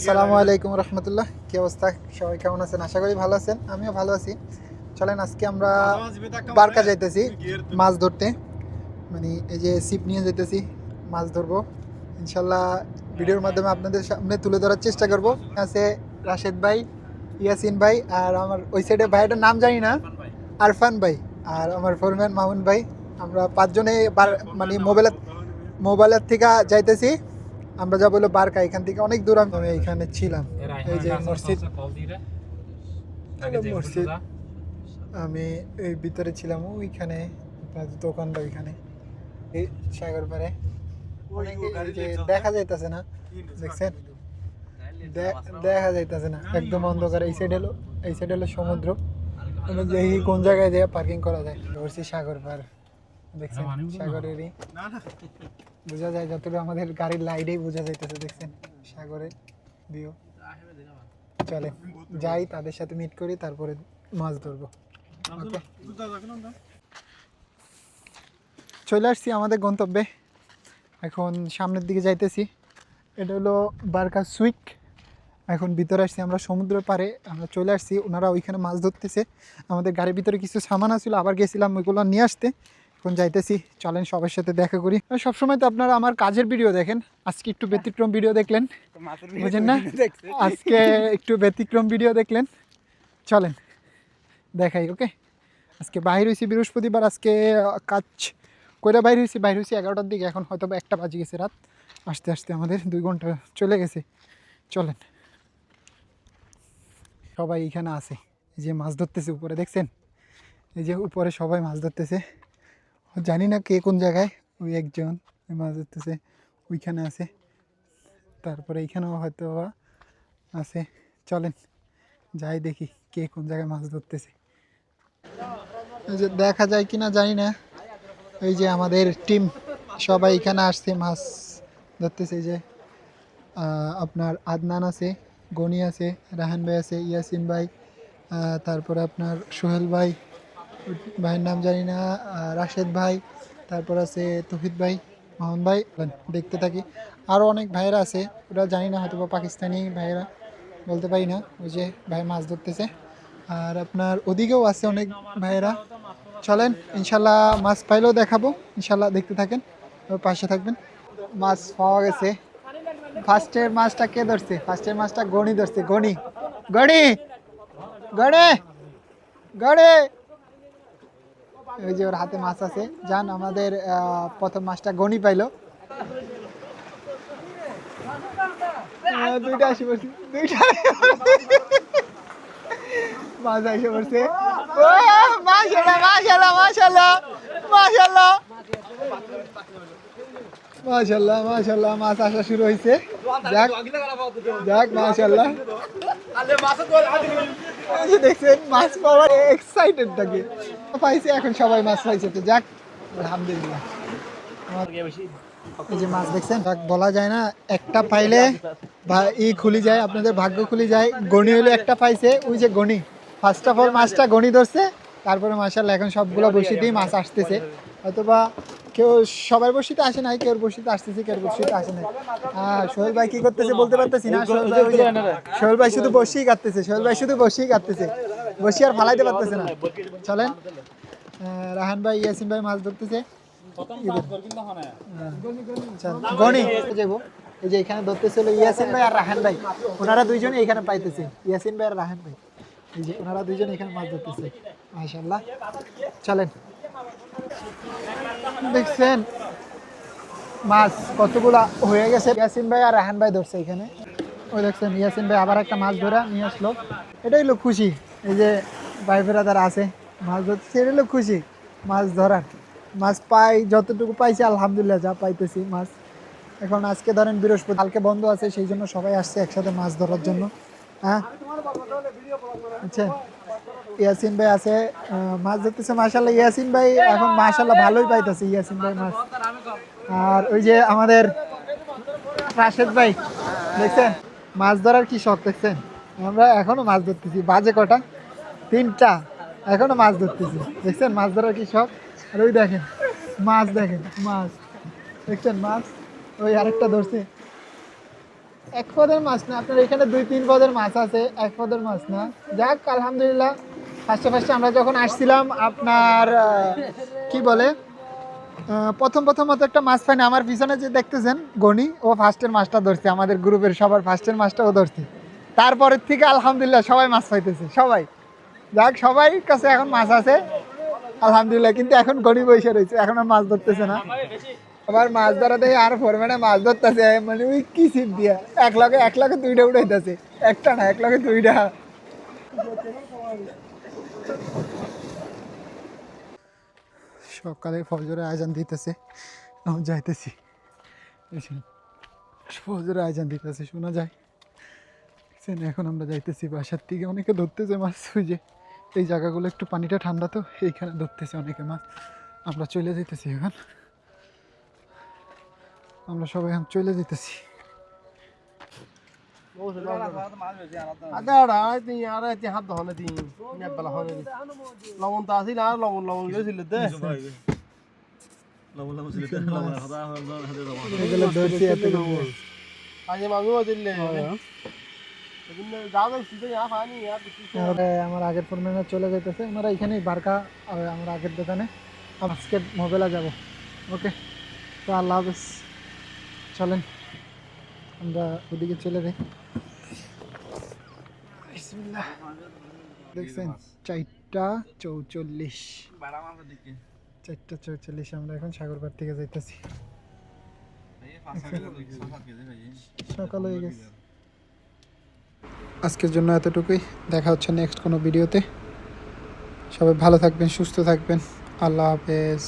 আসসালামু আলাইকুম রহমতুল্লাহ। কি অবস্থা, সবাই কেমন আছেন? আশা করি ভালো আছেন, আমিও ভালো আছি। চলেন আজকে আমরা বারকা যাইতেছি মাছ ধরতে, মানে এই যে ছিপ নিয়ে যাইতেছি, মাছ ধরবো ইনশাল্লাহ। ভিডিওর মাধ্যমে আপনাদের সামনে তুলে ধরার চেষ্টা করব। আছে রাশেদ ভাই, ইয়াসিন ভাই, আর আমার ওই সাইডে ভাইটার নাম জানি না, আরফান ভাই, আর আমার ফোরম্যান মামুন ভাই। আমরা পাঁচজনে মানে মোবাইলের থেকে যাইতেছি। আমরা যা বললো বারকা, এখান থেকে অনেক দূর। আমি এখানে ছিলাম, এই যে মসজিদ, মসজিদ আমি এই ভিতরে ছিলাম, ওইখানে দোকানটা ওইখানে এই সাগর পারে দেখা যাইতেছে না, দেখছেন? দেখা যাইতেছে না, একদম অন্ধকার। এই সাইড হলো সমুদ্র। দেখি কোন জায়গায় যায় পার্কিং করা যায়। ধরছি সাগর পার, দেখছেন? সাগরেরই বোঝা যায়, যতটুকু আমাদের গাড়ির লাইটেই বোঝা যাইতেছে, দেখছেন সাগরের ভিউ। চলে যাই, তাদের সাথে মিট করি, তারপরে মাছ ধরবো। চলে আসছি আমাদের গন্তব্যে, এখন সামনের দিকে যাইতেছি। এটা হলো বারকা সুইক। এখন ভিতরে আসছি আমরা, সমুদ্রের পাড়ে আমরা চলে আসছি। ওনারা ওইখানে মাছ ধরতেছে। আমাদের গাড়ির ভিতরে কিছু সামান আসছিল, আবার গেছিলাম ওইগুলো নিয়ে আসতে। এখন যাইতেছি, চলেন সবার সাথে দেখা করি। সবসময় তো আপনারা আমার কাজের ভিডিও দেখেন, আজকে একটু ব্যতিক্রম ভিডিও দেখলেন, বুঝেন না? আজকে একটু ব্যতিক্রম ভিডিও দেখলেন, চলেন দেখাই। ওকে, আজকে বাইর হয়েছি বৃহস্পতিবার, আজকে কাজ কইরা বাইর হয়েছি 11টার দিকে। এখন হয়তো 1টা বাজে গেছে রাত, আসতে আসতে আমাদের 2 ঘন্টা চলে গেছে। চলেন, সবাই এখানে আছে, এই যে মাছ ধরতেছে উপরে, দেখছেন? এই যে উপরে সবাই মাছ ধরতেছে, জানি না কে কোন জায়গায়। ওই একজন মাছ ধরতেছে, ওইখানে আছে, তারপরে এইখানেও হয়তো আছে। চলেন যাই দেখি কে কোন জায়গায় মাছ ধরতেছে। এই যে দেখা যায় কিনা জানি না, এই যে আমাদের টিম সবাই এখানে আসছে, মাছ ধরতেছে। এই যে আপনার আদনান আছে, গনি আছে, রাহান ভাই আছে, ইয়াসিন ভাই, তারপরে আপনার সোহেল ভাই, ভাইয়ের নাম জানি না, রাশেদ ভাই, তারপর আছে তৌহিদ ভাই, মামুন ভাই। দেখতে থাকি, আরও অনেক ভাইয়েরা আছে, ওরা জানি না, হয়তো বা পাকিস্তানি ভাইয়েরা, বলতে পারি না। ওই যে ভাই মাছ ধরতেছে, আর আপনার ওদিকেও আছে অনেক ভাইয়েরা। চলেন ইনশাল্লাহ মাছ পাইলেও দেখাবো, ইনশাল্লাহ দেখতে থাকেন, পাশে থাকবেন। মাছ পাওয়া গেছে। ফার্স্টের মাছটা কে ধরছে? ফার্স্টের মাছটা গনি ধরছে। গনি গনি গড়ে গড়ে, ওই যে ওর হাতে মাছ আছে। যান, আমাদের প্রথম মাছটা গনি পাইলো। দুইটা আসি পড়ছি, দুইটা মাছ এসে পড়ছে। মাশাআল্লাহ মাশাআল্লাহ মাশাআল্লাহ মাশাআল্লাহ মাশাআল্লাহ মাশাআল্লাহ, মাছ আসা শুরু হয়েছে। যাক যাক, মাশাআল্লাহ। দেখছেন মাছ পাওয়ার এক্সাইটেড থাকে, পাইছে এখন, সবাই মাছ পাইছে, তো যাক আলহামদুলিল্লাহ। এই যে মাছ দেখছেন, বলা যায় না, একটা পাইলে খুলি যায়, আপনাদের ভাগ্য খুলি যায়। গণি হলে একটা পাইছে, ওই যে গণি ফার্স্ট অফ অল মাছটা গণি ধরছে, তারপরে মাশাআল্লাহ এখন সবগুলো বসিতেই মাছ আসতেছে। হয়তোবা কেউ সবার বসিতে আসে নাই, কেউ বসিতে আসতেছে, কেউ বসিতে আসে নাই। সোহেল ভাই কি করতেছে বলতে পারতেছি না। সোহেল ভাই শুধু বসেই কাটতেছে, সোহেল ভাই শুধু বসেই কাটতেছে, বসি আর ফালাইতে পারতেছে না। চলেন, রাহান ভাই, ইয়াসিন ভাই মাছ ধরতেছে। গনি যাবো, এই যে এখানে ধরতেছিল ইয়াসিন ভাই আর রাহান ভাই, ওনারা দুইজন এখানে পাইতেছে। ইয়াসিন ভাই আর রাহান ভাই, এই যে ওনারা দুইজন এখানে মাছ ধরতেছে, মাশাআল্লাহ। চলেন, দেখছেন মাছ কতগুলা হয়ে গেছে। ইয়াসিন ভাই আর রাহান ভাই ধরছে এখানে, ওই দেখছেন ইয়াসিন ভাই আবার একটা মাছ ধরা নিয়ে আসলো। এটাই হলো খুশি, এই যে ভাই বেড়াদার আছে মাছ ধরতেছে, এটাই হলো খুশি মাছ ধরার। মাছ পাই, যতটুকু পাইছি আলহামদুলিল্লাহ, যা পাইতেছি মাছ। এখন আজকে ধরেন বৃহস্পতি, কালকে বন্ধ আছে, সেই জন্য সবাই আসছে একসাথে মাছ ধরার জন্য। হ্যাঁ আচ্ছা, ইয়াসিন ভাই আছে, মাছ ধরতেছে মাশাআল্লাহ। ইয়াসিন ভাই এখন মাশাআল্লাহ ভালোই পাইতেছে ইয়াসিন ভাই মাছ। আর ওই যে আমাদের রাশেদ ভাই, দেখছেন মাছ ধরার কি শখ, দেখছেন? আমরা এখনো মাছ ধরতেছি, বাজে কটা? 3টা, এখনো মাছ ধরতেছি, দেখছেন মাছ ধরার কি শখ। আর ওই দেখেন মাছ, দেখেন মাছ, দেখছেন মাছ, ওই আরেকটা ধরছে। এক পদের মাছ না, আপনার এখানে 2-3 পদের মাছ আছে, এক পদের মাছ না। যাক আলহামদুলিল্লাহ, ফার্স্টে ফার্স্টে আমরা যখন আসছিলাম আপনার কি বলে প্রথমত একটা মাছ পাইনি। আমার পিছনে যে দেখতেছেন গনি, ও ফার্স্টের মাছটা ধরছে, আমাদের গ্রুপের সবার ফার্স্টের মাছটাও ধরছে। তারপরের থেকে আলহামদুলিল্লাহ সবাই মাছ পাইতেছে, সবাই। যাক সবাই কাছে এখন মাছ আছে আলহামদুলিল্লাহ, কিন্তু এখন গনি বসে রয়েছে, এখন আর মাছ ধরতেছে না। আবার মাছ ধরা দিয়ে আর ফরম্যানে মাছ ধরতেছে, মানে ওই কি ছিপ দিয়া এক লগে 2টা উঠাইতেছে, একটা না, 2টা। সকালে ফজরের আয়োজন দিতেছে, আমি যাইতেছি, ফজরের আয়োজন দিতেছে শোনা যায়। এখন আমরা যাইতেছি বাসার থেকে, অনেকে ধরতেছে মাছ, ওই যে এই জায়গাগুলো একটু পানিটা ঠান্ডা তো, এইখানে ধরতেছে অনেকে মাছ। আমরা চলে যেতেছি এখন, আমরা সবাই এখন চলে যেতেছি। লবণ তো আসিল আর লবণ গেছিল আমার আগের ফোরম্যানরা চলে যেতেছে, ওনারা এখানেই বারকা, আমার আগের দোকানে আজকে মোবাইলে যাব। ওকে, তো আল্লাহ হাফেজ, চলেন আমরা ওদিকে চলে যাই। বিসমিল্লাহ। দেখছেন 4:44, 4:44 আমরা এখন সাগরপাড় থেকে যাইতেছি। সকাল হয়ে গেছে। আজকের জন্য এতটুকুই, দেখা হচ্ছে নেক্সট কোনো ভিডিওতে। সবাই ভালো থাকবেন, সুস্থ থাকবেন, আল্লাহ হাফেজ।